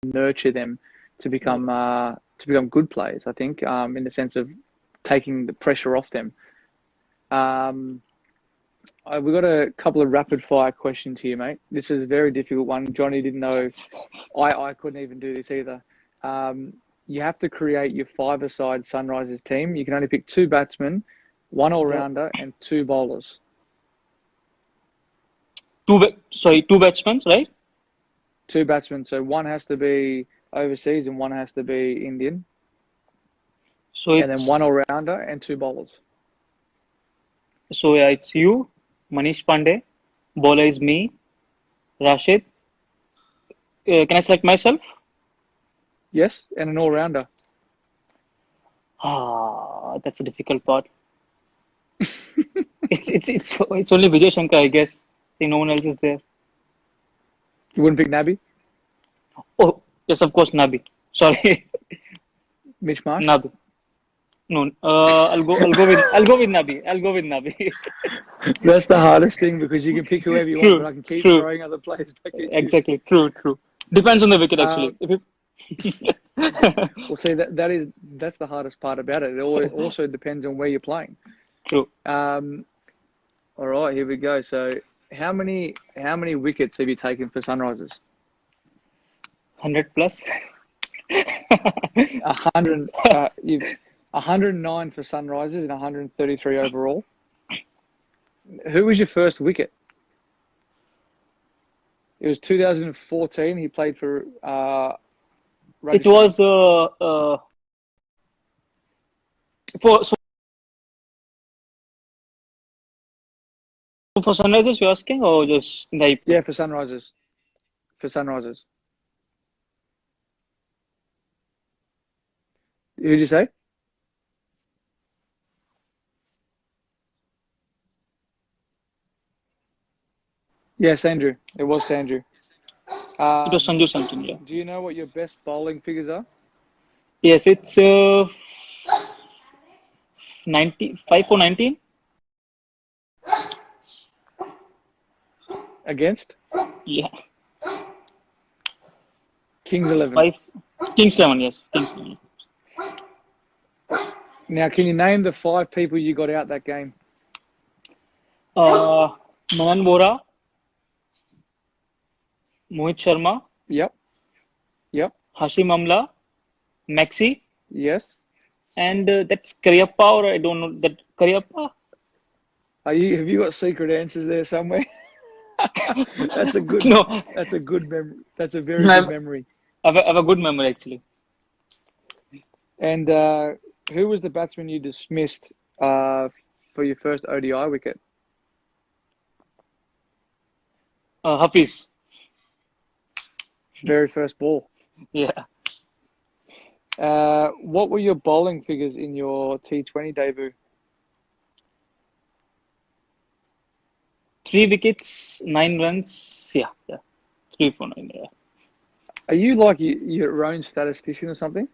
nurture them to become good players. I think in the sense of taking the pressure off them. We've got a couple of rapid fire questions here, mate. This is a very difficult one. Johnny didn't know. I couldn't even do this either. You have to create your five-a-side Sunrisers team. You can only pick two batsmen, one all-rounder, and two bowlers. Two batsmen, right? Two batsmen. So one has to be overseas and one has to be Indian. And then one all-rounder and two bowlers. So yeah, it's you, Manish Pandey. Bowler is me, Rashid. Can I select myself? Yes, and an all-rounder. That's a difficult part. It's only Vijay Shankar, I guess. I think no one else is there. You wouldn't pick Nabi? Oh yes, of course, Nabi. Sorry, Mitch Marsh? Nabi. No, I'll go with Nabi. That's the hardest thing because you can pick whoever you want, but I can keep throwing other players back at you. Exactly. True. Depends on the wicket actually. Well, see that's the hardest part about it. It also depends on where you're playing. True. All right, here we go. So, how many wickets have you taken for Sunrisers? 100 plus. 100. 109 for Sunrisers and 133 overall. Who was your first wicket? It was 2014. He played for. It was for Sunrisers you're asking, or just in the IPL? Yeah, for Sunrisers. For Sunrisers. Who did you say? Yeah, Sandhu. It was Sandhu. It was Sanju something, yeah. Do you know what your best bowling figures are? Yes, it's 95 for 19. Against? Yeah. Kings 11. Kings 11, yes. Kings 11. Now, can you name the 5 people you got out that game? Manan Bora, Mohit Sharma, Yep. Hashim Amla, Maxi, Yes. and that's Karyappa, or I don't know that Karyappa. Have you got secret answers there somewhere? That's a good. No. That's a good memory. That's a very good memory. I have a good memory actually. And who was the batsman you dismissed for your first ODI wicket? Hafiz. Very first ball. Yeah. What were your bowling figures in your T20 debut? 3 wickets, 9 runs. Yeah. 3 for 9. Yeah. Are you like your own statistician or something?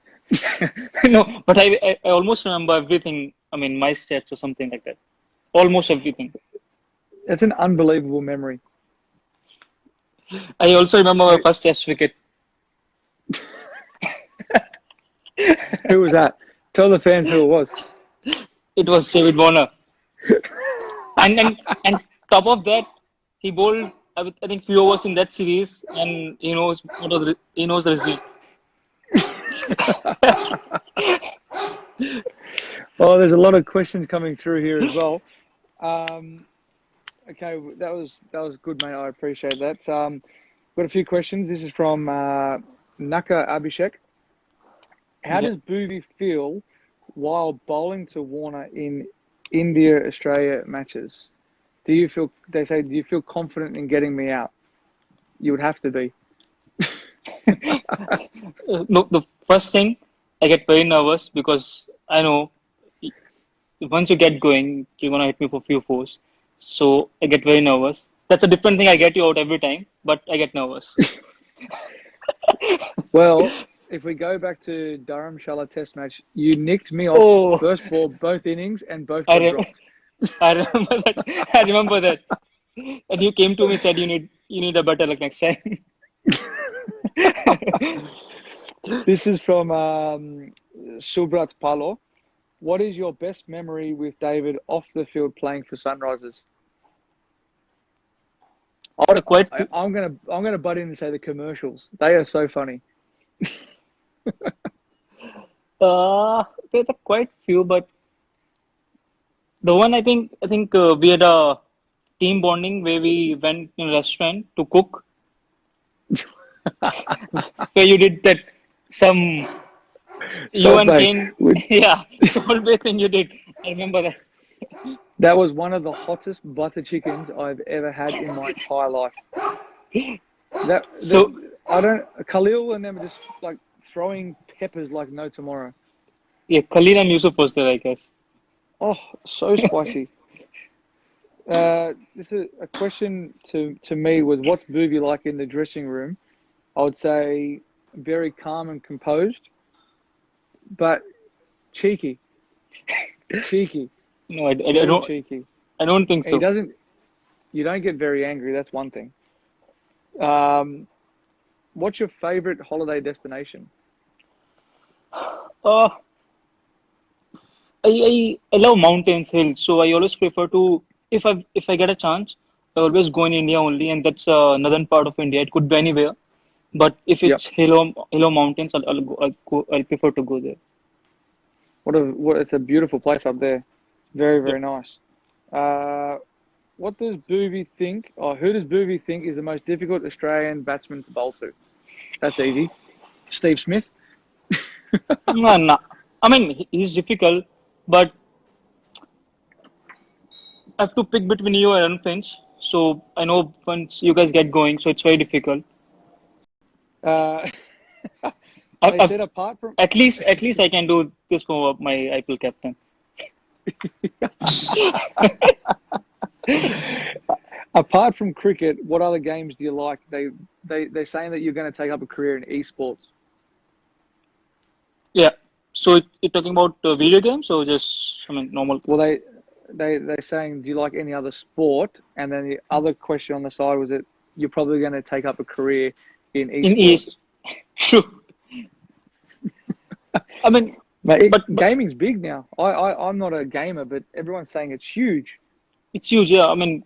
No, but I almost remember everything. I mean, my stats or something like that. Almost everything. It's an unbelievable memory. I also remember my first Test wicket. Who was that? Tell the fans who it was. It was David Warner. and top of that, he bowled I think few overs in that series, and he knows the result. Oh, there's a lot of questions coming through here as well. Okay, that was good, mate. I appreciate that. Got a few questions. This is from Naka Abhishek. How does Bhuvi feel while bowling to Warner in India-Australia matches? Do you feel confident in getting me out? You would have to be. Look, the first thing, I get very nervous because I know once you get going, you're going to hit me for few fours. So I get very nervous. That's a different thing. I get you out every time, but I get nervous. Well, if we go back to Dharamshala Test match, you nicked me off first ball, both innings, and both got dropped. I remember that. And you came to me and said you need a better luck next time. This is from Subrat Palo. What is your best memory with David off the field playing for Sunrisers? They're quite few. I'm gonna butt in and say the commercials. They are so funny. They're quite few, but the one I think we had a team bonding where we went in a restaurant to cook, where you did that some you Salt and Bay. Kane, yeah, Salt Bay thing you did. I remember that. That was one of the hottest butter chickens I've ever had in my entire life. So I don't Khalil and them are just like throwing peppers like no tomorrow. yeah, Khalil and Yusuf was there, I guess. Oh, so spicy. This is a question to me was what's Booby like in the dressing room? I would say very calm and composed, but cheeky, cheeky, No, I very don't. cheeky. I don't think He so. doesn't. You don't get very angry. That's one thing. Um, what's your favorite holiday destination? Uh, I love mountains, hills, so I always prefer to if I get a chance, I always go in India only, and that's northern part of India. It could be anywhere, but if Yep. it's hill or mountains, I'll prefer to go there. What? It's a beautiful place up there. Very Yeah. very nice. Uh, what does Booby think, or who does Booby think is the most difficult Australian batsman to bowl to? That's easy. Steve Smith. No, no. I mean, he's difficult, but I have to pick between you and Aaron Finch. So I know once you guys get going, so it's very difficult. Uh, I, they I, said apart from at least I can do this for my IPL captain. apart from cricket, what other games do you like? They're saying that you're going to take up a career in esports. Yeah. So you're talking about video games or just I mean normal Well, they're saying, do you like any other sport? And then the other question on the side was that you're probably going to take up a career in in ES? esports. True. I mean, Mate, but gaming's big now. I'm not a gamer, but everyone's saying it's huge. it's huge. Yeah. I mean,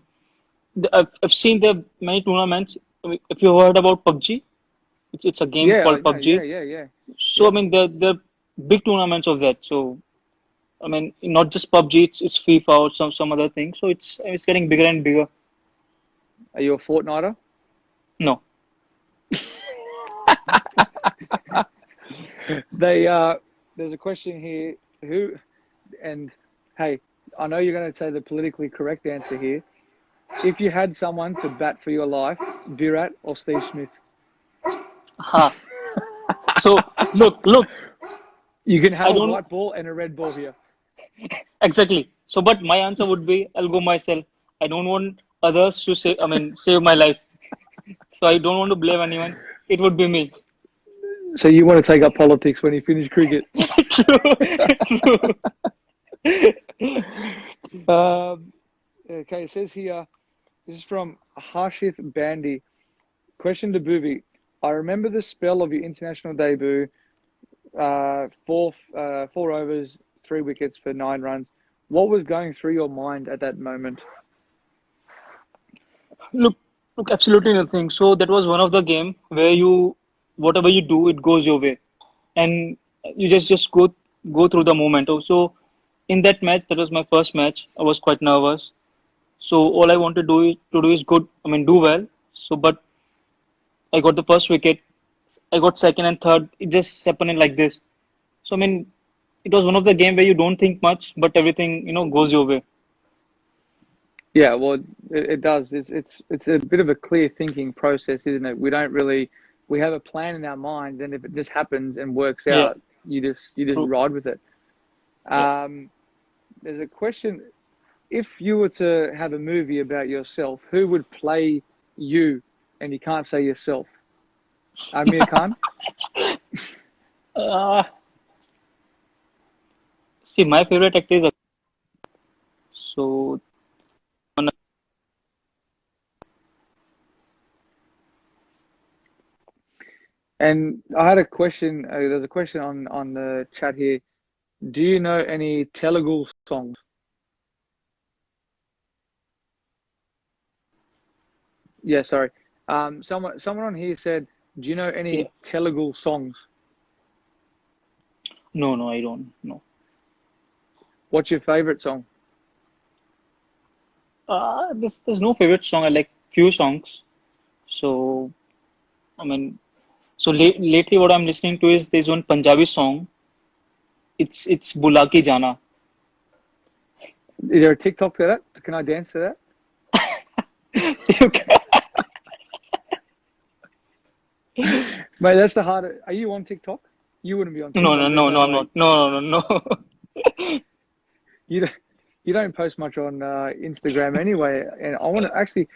I've seen the many tournaments. I mean, if you heard about PUBG, it's a game Yeah, I called know. Yeah, PUBG. yeah, yeah, So I yeah. mean, the big tournaments of that. So I mean, not just PUBG. It's FIFA or some other thing. So it's getting bigger and bigger. Are you a Fortniter? No. They there's a question here. Who and hey, I know you're going to say the politically correct answer here. If you had someone to bat for your life, Virat or Steve Smith, Ha. So look. you can have I a don't white ball and a red ball here. exactly. So, but my answer would be I'll go myself. I don't want others to say. I mean, save my life. So I don't want to blame anyone. It would be me. So you want to take up politics when you finish cricket? True. True. Um, okay, it says here. This is from Harshith Bandy. Question to Bhuvi. I remember the spell of your international debut. Four overs, 3 wickets for 9 runs. What was going through your mind at that moment? Look, look, absolutely nothing. So that was one of the game where whatever you do, it goes your way, and you just go through the moment. Also, in that match, that was my first match. I was quite nervous. So all I want to do is good. I mean, do well. So, but I got the first wicket. I got second and third. It just happened like this. So I mean, it was one of the game where you don't think much, but everything goes your way. Yeah, well, it does. It's a bit of a clear thinking process, isn't it? We have a plan in our mind, and if it just happens and works Yeah, out, you just true. ride with it. Yeah. Um, there's a question: if you were to have a movie about yourself, who would play you? And you can't say yourself. Amir Khan. Uh, see, my favorite actor is so And I had a question. There's a question on the chat here. Do you know any Telugu songs? Yeah, sorry. Someone on here said, "Do you know Yeah. any Telugu songs? No, no, I don't. No. What's your favorite song?" There's no favorite song. I like few songs. So I mean, so lately what I'm listening to is there's one Punjabi song. It's Bulaki Jana. Is there a TikTok for that? Can I dance to that? You can- Mate, that's the hardest. Are you on TikTok? You wouldn't be on No, TikTok. no, There's no, no no, I'm way. not. No, no, no, no. You don't, you don't post much on Instagram anyway. And I want to actually,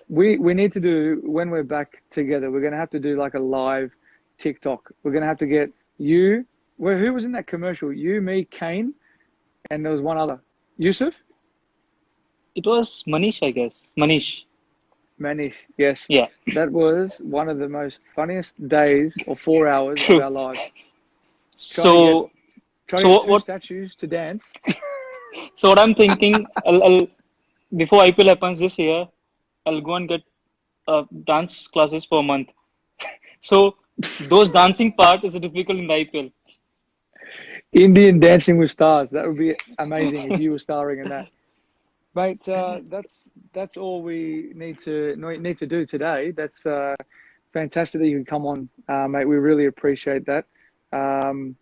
we need to do when we're back together. We're gonna have to do like a live TikTok. We're gonna have to get you. Well, who was in that commercial? You, me, Kane, and there was one other. Yusuf? It was Manish, I guess. Manish. Manish. Yes. Yeah, That was one of the most funniest days or 4 hours of true. our lives. Trying to get So, trying so to get what, two what, statues to dance. so what I'm thinking, before IPL happens this year, I'll go and get dance classes for a month. So those dancing part is difficult in the IPL. Indian Dancing with Stars. That would be amazing if you were starring in that. Mate, that's all we need to do today. That's fantastic that you can come on, mate. We really appreciate that. Um,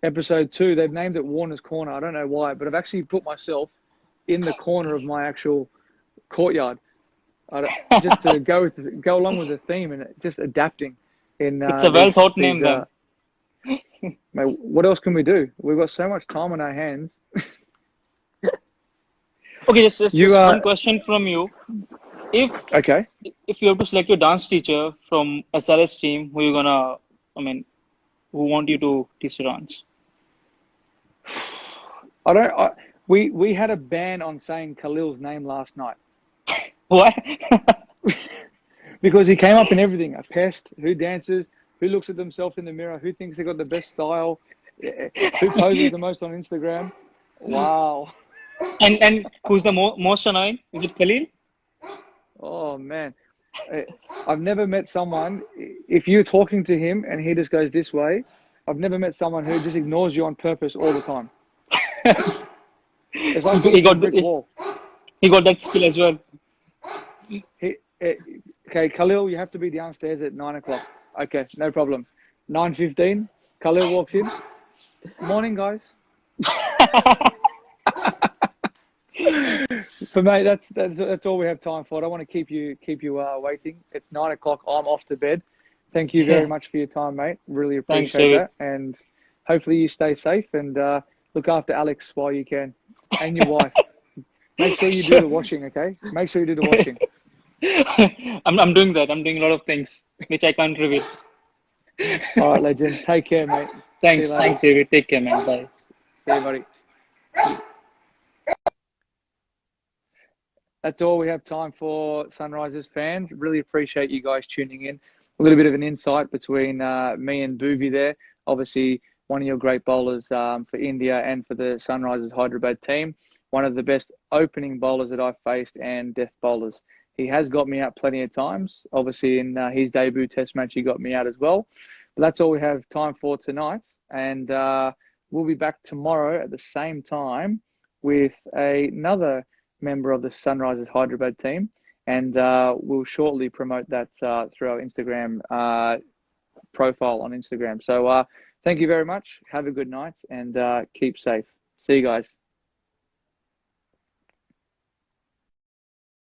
episode 2, they've named it Warner's Corner. I don't know why, but I've actually put myself in the corner of my actual courtyard, just to go along with the theme and just adapting in It's a well these thought these. name then. Mate, what else can we do? We've got so much time on our hands. Okay, just, just You just one question from you. If okay? if you have to select your dance teacher from SRS team, who you gonna, I mean, who want you to teach the dance? I don't. We had a ban on saying Khalil's name last night Why? because he came up in everything. A pest, who dances, who looks at themselves in the mirror, who thinks they got the best style, who poses the most on Instagram. Wow. And who's the most annoying? Is it Khalil? Oh man. Eh, I've never met someone. If you're talking to him and he just goes this way, I've never met someone who just ignores you on purpose all the time. It's like He talking to a got brick wall. he got that skill as well. He, okay, Khalil, you have to be downstairs at 9 o'clock. Okay, no problem. 9:15, Khalil walks in. Morning, guys. So, mate, that's all we have time for. I don't want to keep you waiting. It's 9 o'clock. I'm off to bed. Thank you very Yeah. much for your time, mate. Really Thanks, appreciate David. that, and hopefully you stay safe and look after Alex while you can, and your wife. Make sure you do Sure. the washing, okay? Make sure you do the washing. I'm doing that. I'm doing a lot of things which I can't reveal. All right, legend. Take care, mate. See you later. Thanks, David. Take care, man. Bye. See you, buddy. That's all we have time for, Sunrisers fans. Really appreciate you guys tuning in. A little bit of an insight between me and Bhuvi there. Obviously, one of your great bowlers for India and for the Sunrisers Hyderabad team. One of the best opening bowlers that I've faced and death bowlers. He has got me out plenty of times. Obviously, in his debut test match, he got me out as well. But that's all we have time for tonight. And we'll be back tomorrow at the same time with another member of the Sunrisers Hyderabad team, and we'll shortly promote that through our Instagram profile on Instagram. So thank you very much. Have a good night and keep safe. See you guys.